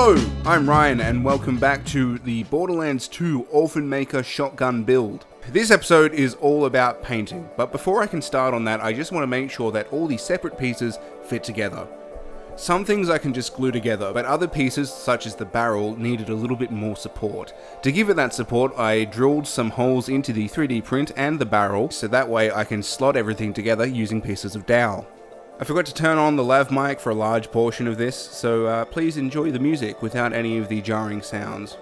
Hello, I'm Ryan and welcome back to the Borderlands 2 Orphan Maker shotgun build. This episode is all about painting, but before I can start on that, I just want to make sure that all these separate pieces fit together. Some things I can just glue together, but other pieces, such as the barrel, needed a little bit more support. To give it that support, I drilled some holes into the 3D print and the barrel, so that way I can slot everything together using pieces of dowel. I forgot to turn on the lav mic for a large portion of this, so please enjoy the music without any of the jarring sounds.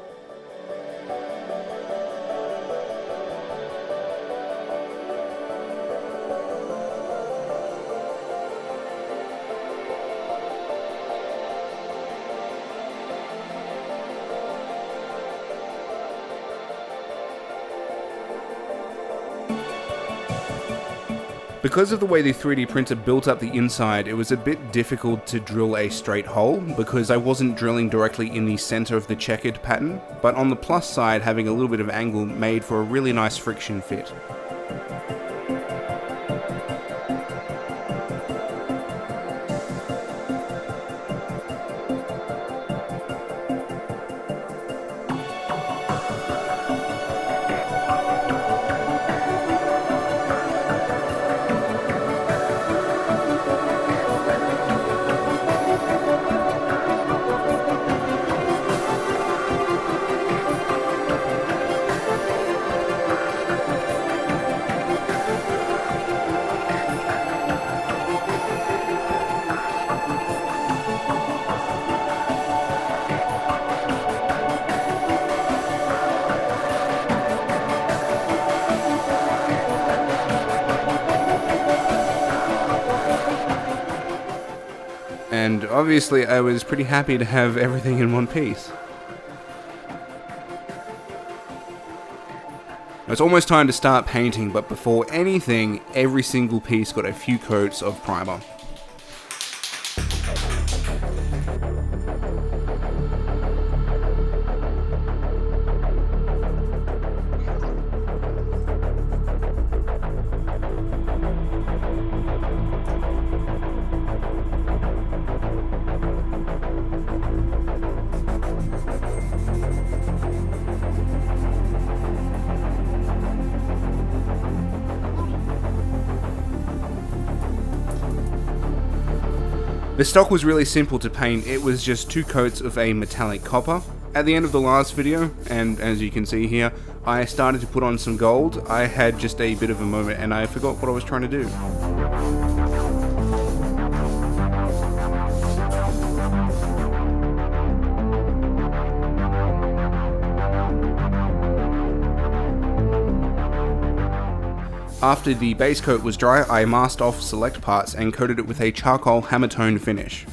Because of the way the 3D printer built up the inside, it was a bit difficult to drill a straight hole because I wasn't drilling directly in the center of the checkered pattern, but on the plus side, having a little bit of angle made for a really nice friction fit. And obviously I was pretty happy to have everything in one piece. It's almost time to start painting, but before anything, every single piece got a few coats of primer. The stock was really simple to paint. It was just 2 coats of a metallic copper. At the end of the last video, and as you can see here, I started to put on some gold. I had just a bit of a moment and I forgot what I was trying to do. After the base coat was dry, I masked off select parts and coated it with a charcoal hammer tone finish.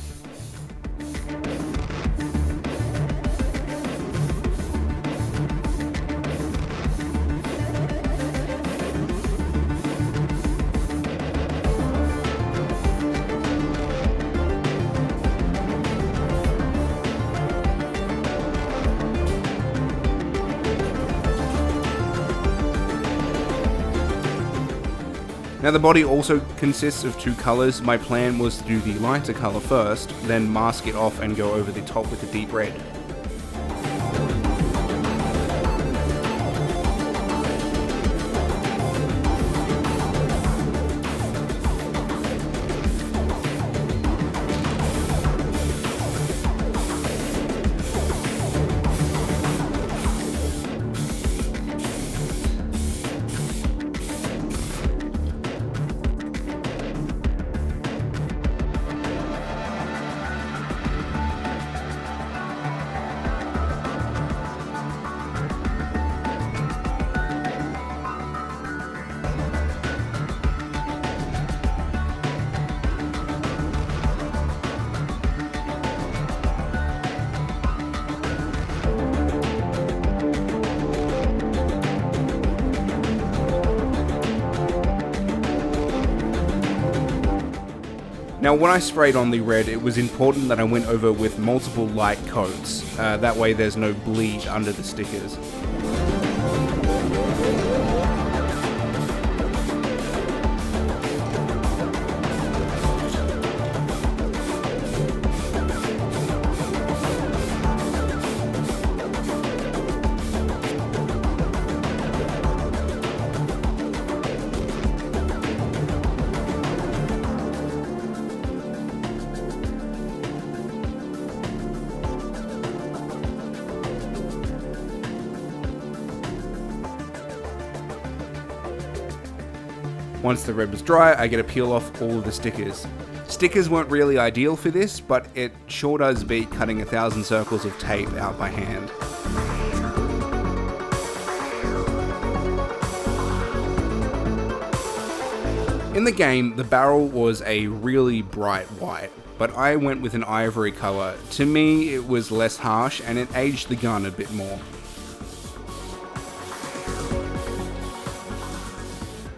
Now the body also consists of 2 colours. My plan was to do the lighter colour first, then mask it off and go over the top with the deep red. Now when I sprayed on the red, it was important that I went over with multiple light coats. That way there's no bleed under the stickers. Once the red was dry, I get to peel off all of the stickers. Stickers weren't really ideal for this, but it sure does beat cutting 1,000 circles of tape out by hand. In the game, the barrel was a really bright white, but I went with an ivory colour. To me, it was less harsh and it aged the gun a bit more.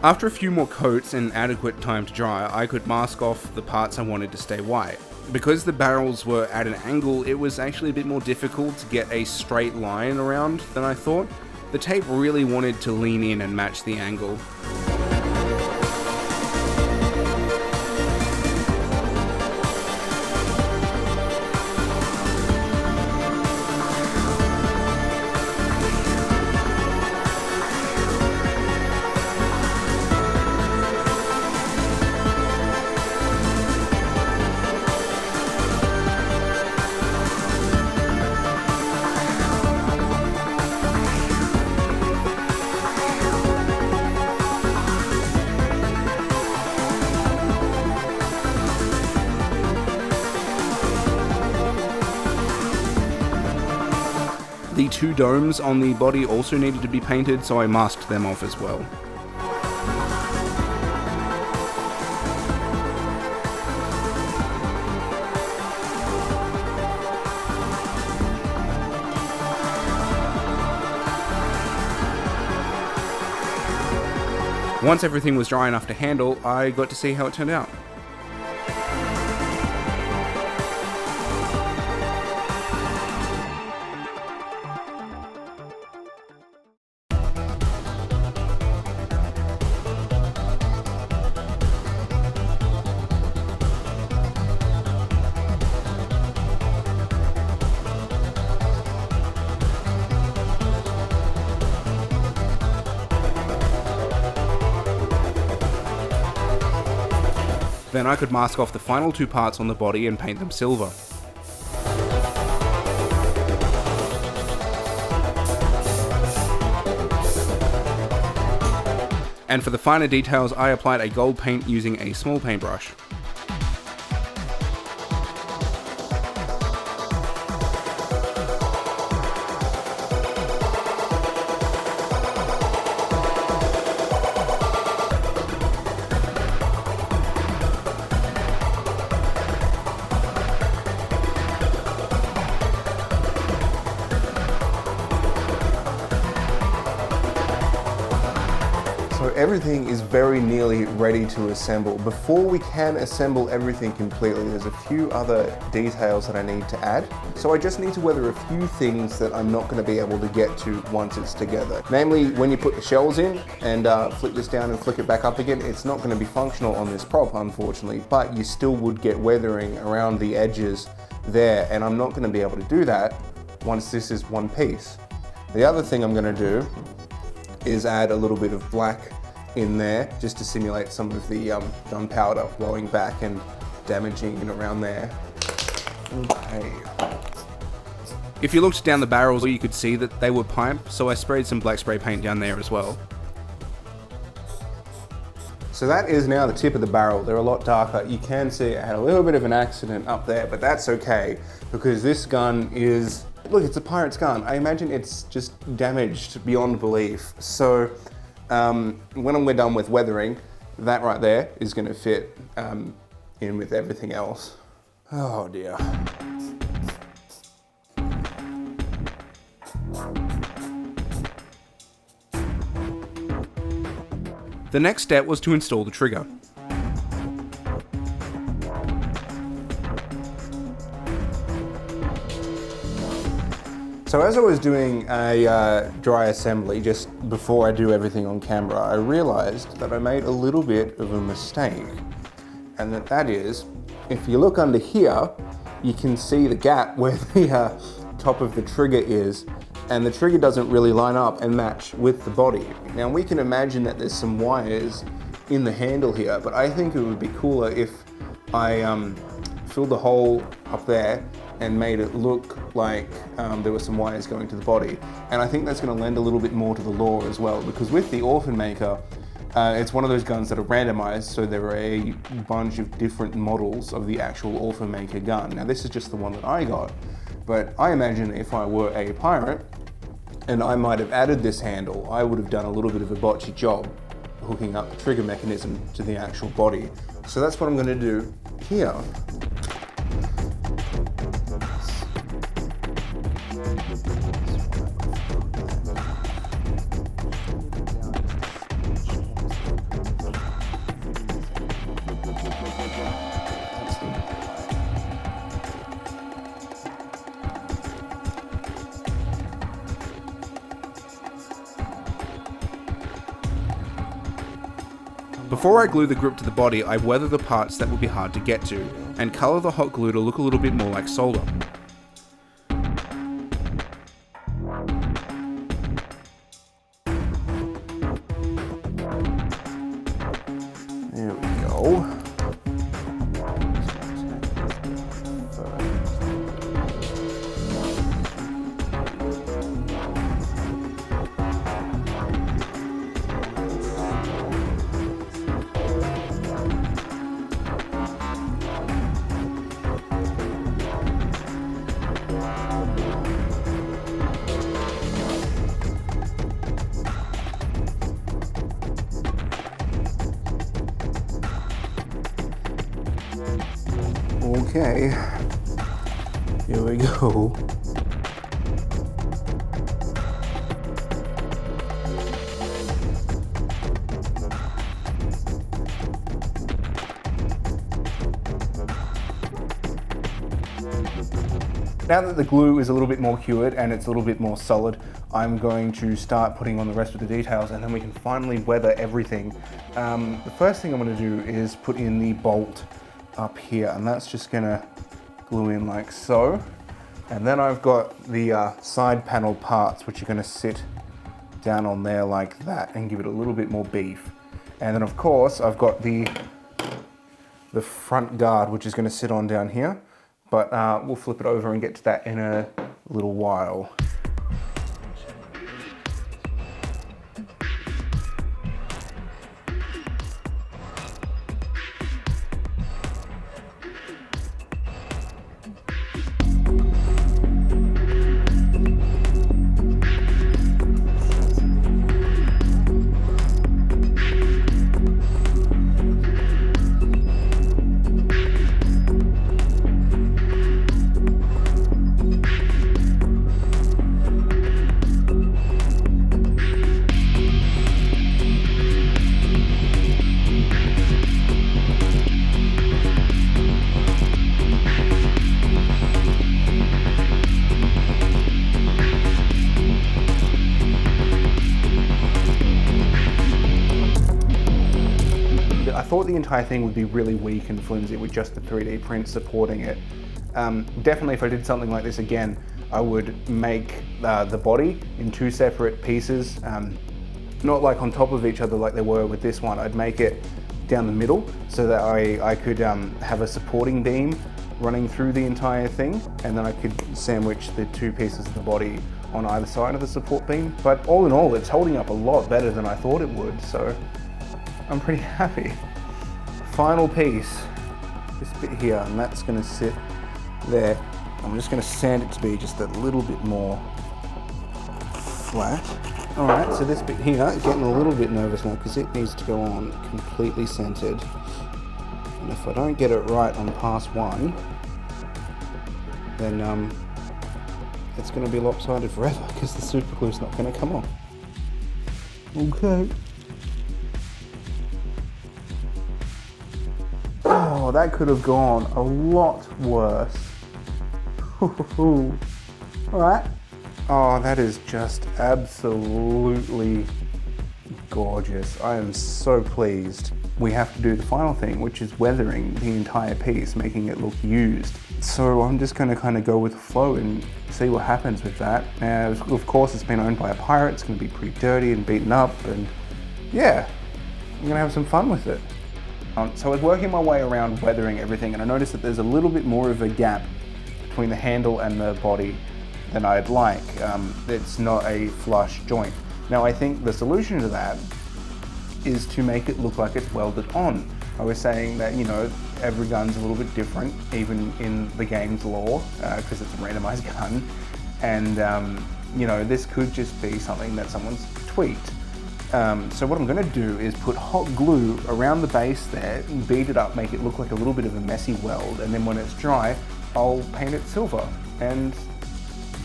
After a few more coats and adequate time to dry, I could mask off the parts I wanted to stay white. Because the barrels were at an angle, it was actually a bit more difficult to get a straight line around than I thought. The tape really wanted to lean in and match the angle. The two domes on the body also needed to be painted, so I masked them off as well. Once everything was dry enough to handle, I got to see how it turned out. Then I could mask off the final two parts on the body and paint them silver. And for the finer details, I applied a gold paint using a small paintbrush. So everything is very nearly ready to assemble. Before we can assemble everything completely, there's a few other details that I need to add. So I just need to weather a few things that I'm not going to be able to get to once it's together. Namely, when you put the shells in and flick this down and flick it back up again, it's not going to be functional on this prop, unfortunately, but you still would get weathering around the edges there, and I'm not going to be able to do that once this is one piece. The other thing I'm going to do is add a little bit of black in there just to simulate some of the gunpowder blowing back and damaging it around there. Okay. If you looked down the barrels, you could see that they were pipe, so I sprayed some black spray paint down there as well. So that is now the tip of the barrel. They're a lot darker. You can see I had a little bit of an accident up there, but that's okay because this gun is, look, it's a pirate's gun. I imagine it's just damaged beyond belief. So when we're done with weathering, that right there is going to fit in with everything else. Oh dear. The next step was to install the trigger. So as I was doing a dry assembly, just before I do everything on camera, I realized that I made a little bit of a mistake. And that is, if you look under here, you can see the gap where the top of the trigger is, and the trigger doesn't really line up and match with the body. Now we can imagine that there's some wires in the handle here, but I think it would be cooler if I filled the hole up there and made it look like there were some wires going to the body. And I think that's going to lend a little bit more to the lore as well, because with the Orphan Maker, It's one of those guns that are randomized, so there are a bunch of different models of the actual Orphan Maker gun. Now this is just the one that I got, but I imagine if I were a pirate and I might have added this handle, I would have done a little bit of a botchy job hooking up the trigger mechanism to the actual body. So that's what I'm going to do here. Before I glue the grip to the body, I weather the parts that will be hard to get to, and colour the hot glue to look a little bit more like solder. There we go. Okay, here we go. Now that the glue is a little bit more cured and it's a little bit more solid, I'm going to start putting on the rest of the details, and then we can finally weather everything. The first thing I'm going to do is put in the bolt up here, and that's just gonna glue in like so. And then I've got the side panel parts which are gonna sit down on there like that and give it a little bit more beef. And then of course I've got the front guard which is gonna sit on down here, but we'll flip it over and get to that in a little while. I thought the entire thing would be really weak and flimsy with just the 3D print supporting it. Definitely if I did something like this again, I would make the body in two separate pieces, not like on top of each other like they were with this one. I'd make it down the middle so that I could have a supporting beam running through the entire thing, and then I could sandwich the two pieces of the body on either side of the support beam. But all in all, it's holding up a lot better than I thought it would, so I'm pretty happy. Final piece, this bit here, and that's going to sit there. I'm just going to sand it to be just a little bit more flat. All right, so this bit here, getting a little bit nervous now because it needs to go on completely centered. And if I don't get it right on pass one, then it's going to be lopsided forever because the super glue's not going to come off. Okay. Oh, that could have gone a lot worse. All right. Oh, that is just absolutely gorgeous. I am so pleased. We have to do the final thing, which is weathering the entire piece, making it look used. So I'm just going to kind of go with the flow and see what happens with that. Of course, it's been owned by a pirate. It's going to be pretty dirty and beaten up, and yeah, I'm going to have some fun with it. So I was working my way around weathering everything, and I noticed that there's a little bit more of a gap between the handle and the body than I'd like. It's not a flush joint. Now I think the solution to that is to make it look like it's welded on. I was saying that, you know, every gun's a little bit different, even in the game's lore, because it's a randomized gun. And, you know, this could just be something that someone's tweaked. So what I'm going to do is put hot glue around the base there, and beat it up, make it look like a little bit of a messy weld, and then when it's dry, I'll paint it silver. And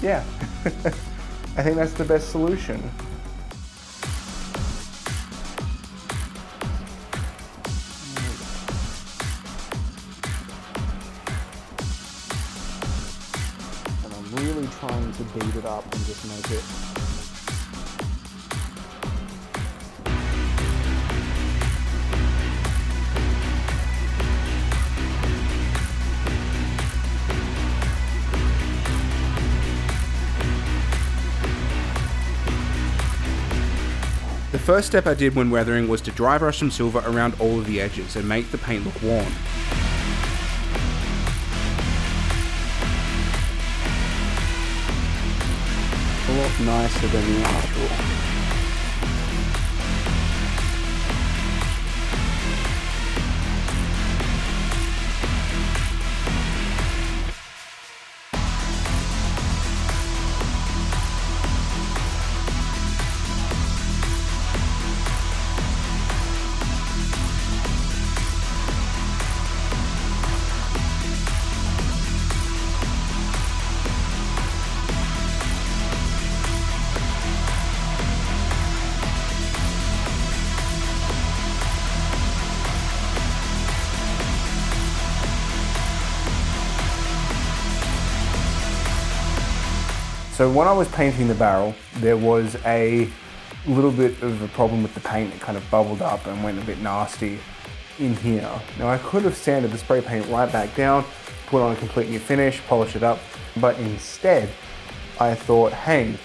yeah, I think that's the best solution. And I'm really trying to beat it up and just make it The first step I did when weathering was to dry brush some silver around all of the edges and make the paint look worn. a lot nicer than the actual. So when I was painting the barrel, there was a little bit of a problem with the paint. It kind of bubbled up and went a bit nasty in here. Now I could have sanded the spray paint right back down, put on a complete new finish, polish it up, but instead I thought, hey,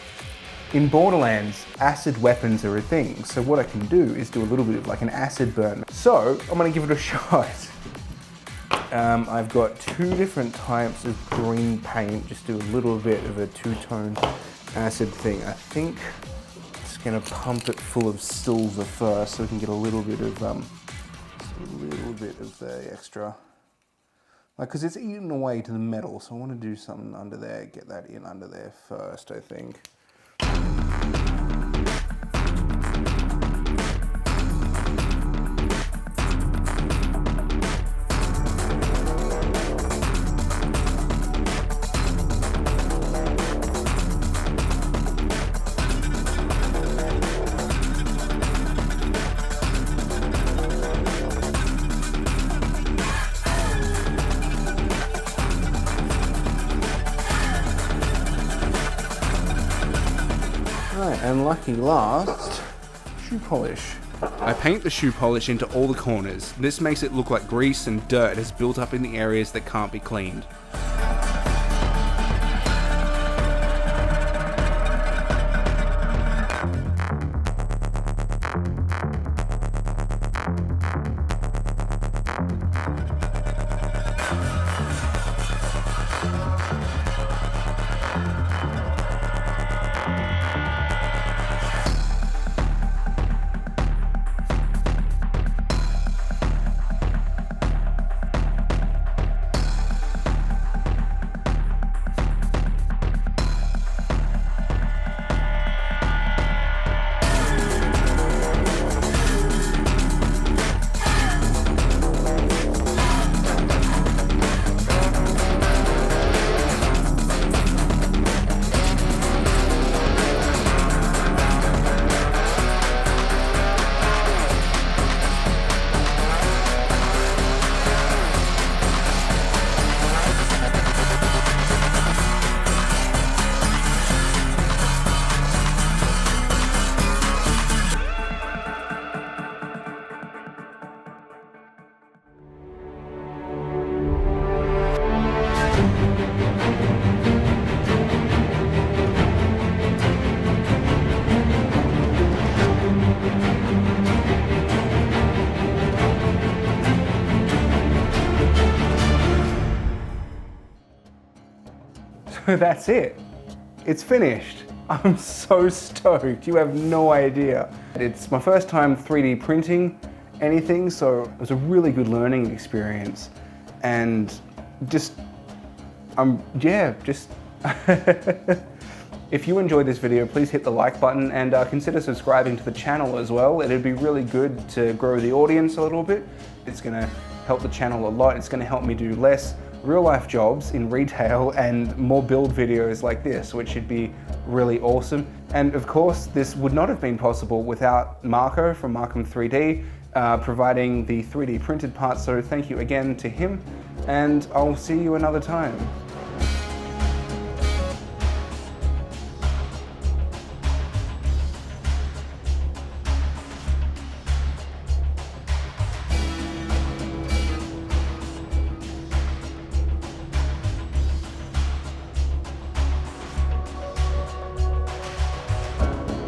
in Borderlands, acid weapons are a thing. So what I can do is do a little bit of like an acid burn. So I'm gonna give it a shot. I've got two different types of green paint, just do a little bit of a two-tone acid thing. I think I'm just gonna pump it full of silver first so we can get a little bit of the extra, like, because it's eaten away to the metal, so I want to do something under there, get that in under there first, I think. And lucky last, shoe polish. I paint the shoe polish into all the corners. This makes it look like grease and dirt has built up in the areas that can't be cleaned. So that's it. It's finished. I'm so stoked, you have no idea. It's my first time 3D printing anything, so it was a really good learning experience. And if you enjoyed this video, please hit the like button and consider subscribing to the channel as well. It'd be really good to grow the audience a little bit. It's gonna help the channel a lot. It's gonna help me do less real life jobs in retail and more build videos like this, which should be really awesome. And of course, this would not have been possible without Marco from Markham 3D providing the 3D printed parts. So thank you again to him, and I'll see you another time.